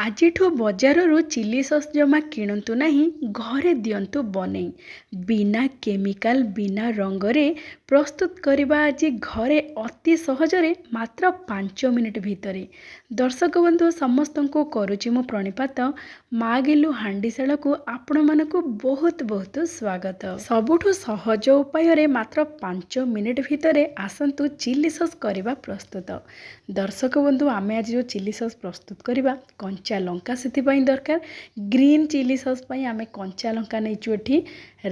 ଆଜିଠୁ ବଜାରରୁ chilli sauce ଜମା କିଣନ୍ତୁ ନାହିଁ, ଘରେ ଦିଅନ୍ତୁ ବନେଇ। ବିନା କେମିକାଲ, ବିନା ରଙ୍ଗରେ ପ୍ରସ୍ତୁତ କରିବା ଆଜି ଘରେ ଅତି ସହଜରେ ମାତ୍ର 5 ମିନିଟ୍ ଭିତରେ। ଦର୍ଶକ ବନ୍ଧୁ ସମସ୍ତଙ୍କୁ କରୁଛି ମୁଁ ପ୍ରଣିପାତ। ମା ଗେଲୁ ହାଣ୍ଡିଶାଳକୁ ଆପଣମାନଙ୍କୁ ବହୁତ ବହୁତ ସ୍ୱାଗତ। ସବୁଠୁ ସହଜ ଉପାୟରେ ମାତ୍ର 5 ମିନିଟ୍ ଭିତରେ ଆସନ୍ତୁ ଚିଲି ସସ୍ କରିବା ପ୍ରସ୍ତୁତ। ଦର୍ଶକ ବନ୍ଧୁ ଆମେ ଆଜି ଯେଉଁ ଚିଲି ସସ୍ ପ୍ରସ୍ତୁତ କରିବା, କଞ୍ଚା ଲଙ୍କା ସେଥିପାଇଁ ଦରକାର। ଗ୍ରୀନ୍ ଚିଲି ସସ୍ ପାଇଁ ଆମେ କଞ୍ଚା ଲଙ୍କା ନେଇଛୁ ଏଠି,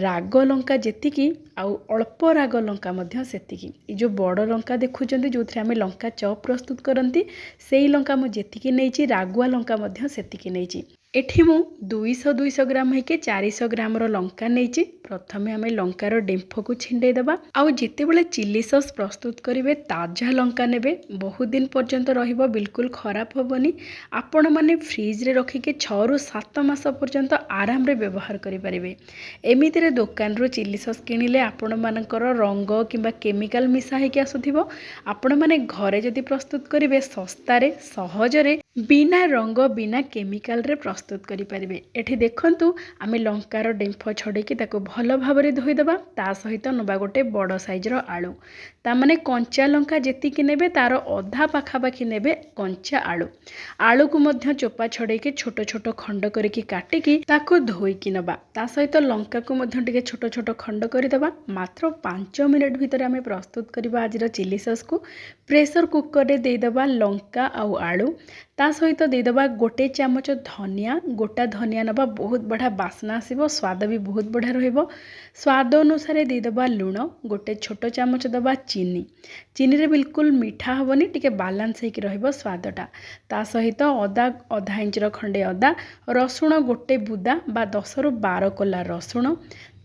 ରାଗ ଲଙ୍କା ଯେତିକି ଆଉ ଅଳ୍ପ ରାଗ ଲଙ୍କା ମଧ୍ୟ ସେତିକି। ଏ ଯେଉଁ ବଡ଼ ଲଙ୍କା ଦେଖୁଛନ୍ତି ଯେଉଁଥିରେ ଆମେ ଲଙ୍କା ଚପ୍ ପ୍ରସ୍ତୁତ କରନ୍ତି, ସେଇ ଲଙ୍କା ମୁଁ ଯେତିକି ନେଇଛି, ରାଗୁଆ ଲଙ୍କା ମଧ୍ୟ ସେତିକି ନେଇଛି। ଏଠି ମୁଁ 200 ଗ୍ରାମ ହେଇକି 400 ଗ୍ରାମର ଲଙ୍କା ନେଇଛି। ପ୍ରଥମେ ଆମେ ଲଙ୍କାର ଡେମ୍ଫକୁ ଛିଣ୍ଡେଇ ଦେବା। ଆଉ ଯେତେବେଳେ ଚିଲି ସସ୍ ପ୍ରସ୍ତୁତ କରିବେ ତାଜା ଲଙ୍କା ନେବେ, ବହୁତ ଦିନ ପର୍ଯ୍ୟନ୍ତ ରହିବ, ବିଲକୁଲ ଖରାପ ହେବନି। ଆପଣମାନେ ଫ୍ରିଜରେ ରଖିକି 6ରୁ 7 ମାସ ପର୍ଯ୍ୟନ୍ତ ଆରାମରେ ବ୍ୟବହାର କରିପାରିବେ। ଏମିତିରେ ଦୋକାନରୁ ଚିଲି ସସ୍ କିଣିଲେ ଆପଣମାନଙ୍କର ରଙ୍ଗ କିମ୍ବା କେମିକାଲ ମିଶା ହେଇକି ଆସୁଥିବ। ଆପଣମାନେ ଘରେ ଯଦି ପ୍ରସ୍ତୁତ କରିବେ ଶସ୍ତାରେ, ସହଜରେ, ବିନା ରଙ୍ଗ ବିନା କେମିକାଲରେ ପ୍ରସ୍ତୁତ କରିପାରିବେ। ଏଠି ଦେଖନ୍ତୁ ଆମେ ଲଙ୍କାର ଡେମ୍ଫ ଛଡ଼େଇକି ତାକୁ ଭଲ ଭାବରେ ଧୋଇଦେବା। ତା ସହିତ ନେବା ଗୋଟେ ବଡ଼ ସାଇଜର ଆଳୁ। ତାମାନେ କଞ୍ଚା ଲଙ୍କା ଯେତିକି ନେବେ ତାର ଅଧା ପାଖାପାଖି ନେବେ କଞ୍ଚା ଆଳୁ। ଆଳୁକୁ ମଧ୍ୟ ଚୋପା ଛଡ଼େଇକି ଛୋଟ ଛୋଟ ଖଣ୍ଡ କରିକି କାଟିକି ତାକୁ ଧୋଇକି ନେବା। ତା ସହିତ ଲଙ୍କାକୁ ମଧ୍ୟ ଟିକେ ଛୋଟ ଛୋଟ ଖଣ୍ଡ କରିଦେବା। ମାତ୍ର 5 ମିନିଟ୍ ଭିତରେ ଆମେ ପ୍ରସ୍ତୁତ କରିବା ଆଜିର ଚିଲି ସସ୍କୁ। ପ୍ରେସର କୁକରରେ ଦେଇଦେବା ଲଙ୍କା ଆଉ ଆଳୁ। ତା ସହିତ ଦେଇଦେବା ଗୋଟେ ଚାମଚ ଧନିଆ, ଗୋଟା ଧନିଆ ନେବା, ବହୁତ ବଢ଼ିଆ ବାସ୍ନା ଆସିବ, ସ୍ୱାଦ ବି ବହୁତ ବଢ଼ିଆ ରହିବ। ସ୍ୱାଦ ଅନୁସାରେ ଦେଇଦେବା ଲୁଣ, ଗୋଟେ ଛୋଟ ଚାମଚ ଦେବା ଚିନି। ଚିନିରେ ବିଲକୁଲ ମିଠା ହେବନି, ଟିକେ ବାଲାନ୍ସ ହେଇକି ରହିବ ସ୍ୱାଦଟା। ତା ସହିତ ଅଧା ଇଞ୍ଚର ଖଣ୍ଡେ ଅଦା, ରସୁଣ ଗୋଟେ ବୁଦା ବା 10ରୁ 12 କୋଲା ରସୁଣ।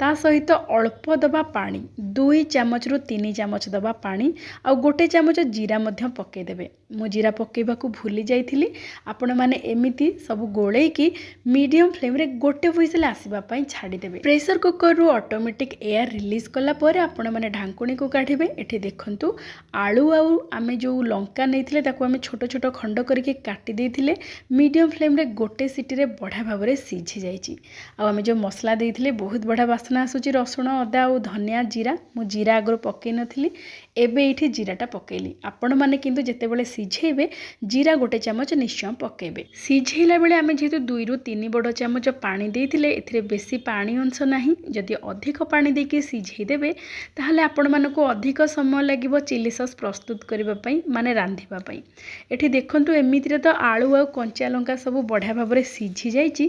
ତା ସହିତ ଅଳ୍ପ ଦେବା ପାଣି, 2 ଚାମଚରୁ 3 ଚାମଚ ଦେବା ପାଣି। ଆଉ ଗୋଟେ ଚାମଚ ଜିରା ମଧ୍ୟ ପକାଇଦେବେ। ମୁଁ ଜିରା ପକାଇବାକୁ ଭୁଲି ଯାଇଥିଲି। ଆପଣମାନେ ଏମିତି ସବୁ ଗୋଳେଇକି ମିଡ଼ିୟମ୍ ଫ୍ଲେମ୍ରେ ଗୋଟେ ହୁଇସିଲ୍ ଆସିବା ପାଇଁ ଛାଡ଼ିଦେବେ। ପ୍ରେସର କୁକରରୁ ଅଟୋମେଟିକ୍ ଏୟାର ରିଲିଜ୍ କଲା ପରେ ଆପଣମାନେ ଢାଙ୍କୁଣୀକୁ କାଢ଼ିବେ। ଏଠି ଦେଖନ୍ତୁ ଆଳୁ ଆଉ ଆମେ ଯେଉଁ ଲଙ୍କା ନେଇଥିଲେ ତାକୁ ଆମେ ଛୋଟ ଛୋଟ ଖଣ୍ଡ କରିକି କାଟି ଦେଇଥିଲେ। ମିଡ଼ିୟମ୍ ଫ୍ଲେମ୍ରେ ଗୋଟେ ସିଟିରେ ବଢ଼ିଆ ଭାବରେ ସିଝି ଯାଇଛି। ଆଉ ଆମେ ଯେଉଁ ମସଲା ଦେଇଥିଲେ ବହୁତ ବଢ଼ିଆ ବାସ୍ନା ଆସୁଛି, ରସୁଣ, ଅଦା ଆଉ ଧନିଆ, ଜିରା। ମୁଁ ଜିରା ଆଗରୁ ପକାଇ ନଥିଲି, ଏବେ ଏଇଠି ଜିରାଟା ପକାଇଲି। ଆପଣମାନେ କିନ୍ତୁ ଯେତେବେଳେ ସିଝେଇବେ ଜିରା ଗୋଟେ ଚାମଚ ନିଶ୍ଚୟ ପକାଇବେ। ସିଝେଇଲା ବେଳେ ଆମେ ଯେହେତୁ 2ରୁ 3 ବଡ଼ ଚାମଚ ପାଣି ଦେଇଥିଲେ, ଏଥିରେ ବେଶୀ ପାଣି ଅଂଶ ନାହିଁ। ଯଦି ଅଧିକ ପାଣି ଦେଇକି ସିଝେଇ ଦେବେ ତାହେଲେ ଆପଣମାନଙ୍କୁ ଅଧିକ ସମୟ ଲାଗିବ ଚିଲି ସସ୍ ପ୍ରସ୍ତୁତ କରିବା ପାଇଁ, ମାନେ ରାନ୍ଧିବା ପାଇଁ। ଏଠି ଦେଖନ୍ତୁ ଏମିତିରେ ତ ଆଳୁ ଆଉ କଞ୍ଚା ଲଙ୍କା ସବୁ ବଢ଼ିଆ ଭାବରେ ସିଝି ଯାଇଛି।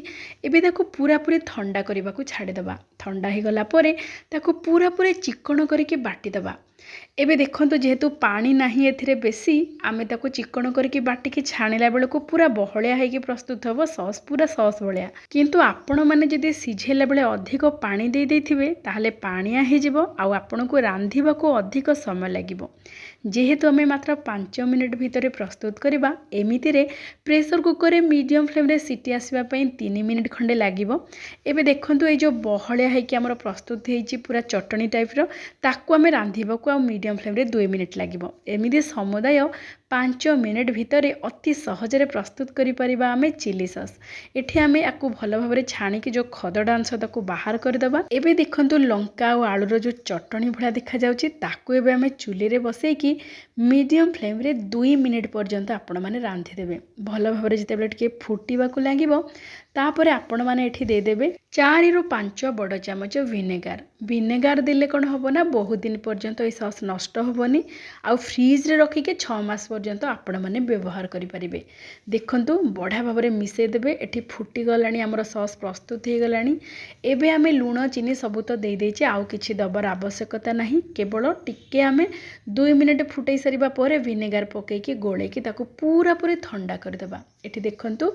ଏବେ ତାକୁ ପୁରାପୁରି ଥଣ୍ଡା କରିବାକୁ ଛାଡ଼ିଦେବା। ଥଣ୍ଡା ହେଇଗଲା ପରେ ତାକୁ ପୁରାପୁରି ଚିକ୍କଣ କରିକି ବାଟିଦେବା। ଏବେ ଦେଖନ୍ତୁ ଯେହେତୁ ପାଣି ନାହିଁ ଏଥିରେ ବେଶୀ, ଆମେ ତାକୁ ଚିକ୍କଣ କରିକି ବାଟିକି ଛାଣିଲା ବେଳକୁ ପୁରା ବହଳିଆ ହେଇକି ପ୍ରସ୍ତୁତ ହେବ, ସସ୍ ପୁରା ସସ୍ ଭଳିଆ। କିନ୍ତୁ ଆପଣମାନେ ଯଦି ସିଝେଇଲା ବେଳେ ଅଧିକ ପାଣି ଦେଇଥିବେ ତାହେଲେ ପାଣିଆ ହେଇଯିବ ଆଉ ଆପଣଙ୍କୁ ରାନ୍ଧିବାକୁ ଅଧିକ ସମୟ ଲାଗିବ। ଯେହେତୁ ଆମେ ମାତ୍ର 5 ମିନିଟ୍ ଭିତରେ ପ୍ରସ୍ତୁତ କରିବା, ଏମିତିରେ ପ୍ରେସର କୁକରରେ ମିଡ଼ିୟମ୍ ଫ୍ଲେମ୍ରେ ସିଟି ଆସିବା ପାଇଁ 3 ମିନିଟ୍ ଖଣ୍ଡେ ଲାଗିବ। ଏବେ ଦେଖନ୍ତୁ ଏଇ ଯେଉଁ ବହଳିଆ ହେଇକି ଆମର ପ୍ରସ୍ତୁତ ହେଇଛି ପୁରା ଚଟଣି ଟାଇପ୍ର, ତାକୁ ଆମେ ରାନ୍ଧିବାକୁ ଆଉ ମିଡ଼ିୟମ୍ ଫ୍ଲେମ୍ରେ 2 ମିନିଟ୍ ଲାଗିବ। ଏମିତି ସମୁଦାୟ 5 ମିନିଟ୍ ଭିତରେ ଅତି ସହଜରେ ପ୍ରସ୍ତୁତ କରିପାରିବା ଆମେ ଚିଲି ସସ୍। ଏଠି ଆମେ ୟାକୁ ଭଲ ଭାବରେ ଛାଣିକି ଯେଉଁ ଖଦଡ଼ା ଅଂଶ ତାକୁ ବାହାର କରିଦେବା। ଏବେ ଦେଖନ୍ତୁ ଲଙ୍କା ଆଉ ଆଳୁର ଯେଉଁ ଚଟଣି ଭଳିଆ ଦେଖାଯାଉଛି, ତାକୁ ଏବେ ଆମେ ଚୁଲିରେ ବସେଇକି ମିଡ଼ିୟମ୍ ଫ୍ଲେମ୍ରେ 2 ମିନିଟ୍ ପର୍ଯ୍ୟନ୍ତ ଆପଣମାନେ ରାନ୍ଧିଦେବେ। ଭଲ ଭାବରେ ଯେତେବେଳେ ଟିକେ ଫୁଟିବାକୁ ଲାଗିବ, ତାପରେ ଆପଣମାନେ ଏଠି ଦେଇଦେବେ 4ରୁ 5 ବଡ଼ ଚାମଚ ଭିନେଗାର। ଭିନେଗାର ଦେଲେ କ'ଣ ହେବ ନା, ବହୁତ ଦିନ ପର୍ଯ୍ୟନ୍ତ এই ସସ୍ ନଷ୍ଟ ହେବନି ଆଉ ଫ୍ରିଜରେ ରଖିକି 6 ମାସ ପର୍ଯ୍ୟନ୍ତ ଆପଣମାନେ ବ୍ୟବହାର କରିପାରିବେ। ଦେଖନ୍ତୁ ବଢ଼ିଆ ଭାବରେ ମିଶାଇ ଦେବେ। ଏଠି ଫୁଟିଗଲାଣି, ଆମର ସସ୍ ପ୍ରସ୍ତୁତ ହେଇଗଲାଣି। ଏବେ ଆମେ ଲୁଣ, ଚିନି ସବୁ ତ ଦେଇଦେଇଛେ, ଆଉ କିଛି ଦେବାର ଆବଶ୍ୟକତା ନାହିଁ। କେବଳ ଟିକେ ଆମେ 2 ମିନିଟ୍ ଫୁଟାଇ ସାରିବା ପରେ ଭିନେଗାର ପକାଇକି ଗୋଳେଇକି ତାକୁ ପୁରାପୁରି ଥଣ୍ଡା କରିଦେବା। ଏଠି ଦେଖନ୍ତୁ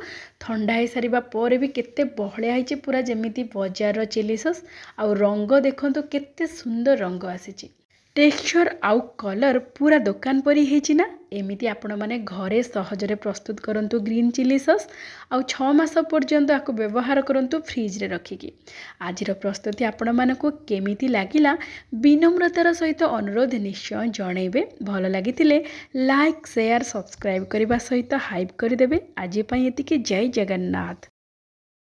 ଥଣ୍ଡା ହେଇସାରିବା ପରେ ବି କେତେ ବହଳିଆ ହେଇଛି, ପୁରା ଯେମିତି ବଜାରର ଚିଲି ସସ୍। ଆଉ ରଙ୍ଗ ଦେଖନ୍ତୁ କେତେ ସୁନ୍ଦର ରଙ୍ଗ ଆସିଛି। टेक्सचर आउ कलर पूरा दुकान परी ହେଇଛି ନା ଏମିତି ଆପଣମାନେ ଘରେ ସହଜରେ ପ୍ରସ୍ତୁତ କରନ୍ତୁ ଗ୍ରୀନ୍ ଚିଲି ସସ୍ ଆଉ 6 ମାସ ପର୍ଯ୍ୟନ୍ତ ଆକୁ ବ୍ୟବହାର କରନ୍ତୁ ଫ୍ରିଜରେ ରଖିକି। ଆଜିର ପ୍ରସ୍ତୁତି ଆପଣମାନଙ୍କୁ କେମିତି ଲାଗିଲା ବିନମ୍ରତାର ସହିତ ଅନୁରୋଧ ନିଶ୍ଚୟ ଜଣାଇବେ। ଭଲ ଲାଗିଥିଲେ ଲାଇକ୍ ସେୟାର ସବସ୍କ୍ରାଇବ୍ କରିବା ସହିତ ହାଇପ୍ କରିଦେବେ। ଆଜି ପାଇଁ ଏତିକି। ଜୟ ଜଗନ୍ନାଥ।